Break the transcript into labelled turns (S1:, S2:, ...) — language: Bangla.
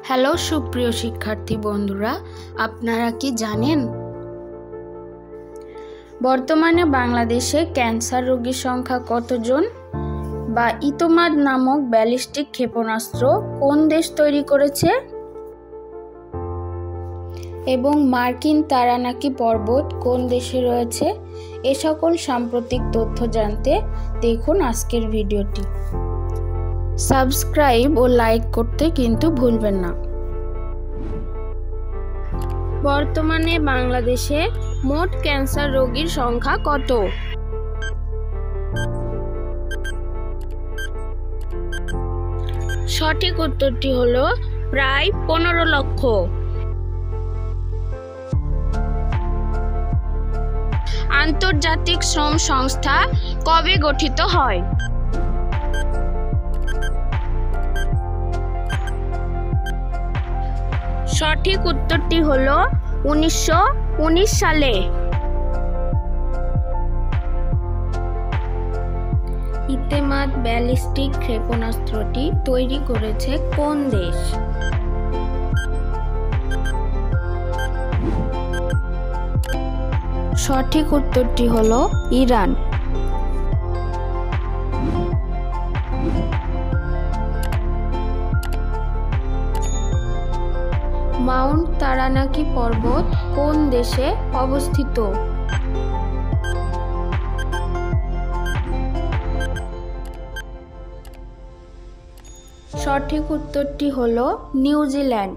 S1: হ্যালো সুপ্রিয় শিক্ষার্থী বন্ধুরা, আপনারা কি জানেন বর্তমানে বাংলাদেশে ক্যান্সার রোগীর সংখ্যা কতজন? বা ইতোমাদ নামক ব্যালিস্টিক ক্ষেপণাস্ত্র কোন দেশ তৈরি করেছে? এবং মার্কিন তারানাকি পর্বত কোন দেশে রয়েছে? এ সকল সাম্প্রতিক তথ্য জানতে দেখুন আজকের ভিডিওটি। সাবস্ক্রাইব ও লাইক করতে কিন্তু ভুলবেন না। বর্তমানে বাংলাদেশে মোট ক্যান্সার রোগীর সংখ্যা কত? সঠিক উত্তরটি হলো প্রায় 15 লক্ষ। আন্তর্জাতিক শ্রম সংস্থা কবে গঠিত হয়? সঠিক উত্তরটি হলো 1919 সালে। ইতেমাদ ব্যালিস্টিক ক্ষেপণাস্ত্রটি তৈরি করেছে কোন দেশ? সঠিক উত্তরটি হলো ইরান। মাউন্ট তারানাকি পর্বত কোন দেশে অবস্থিত? সঠিক উত্তরটি হলো নিউজিল্যান্ড।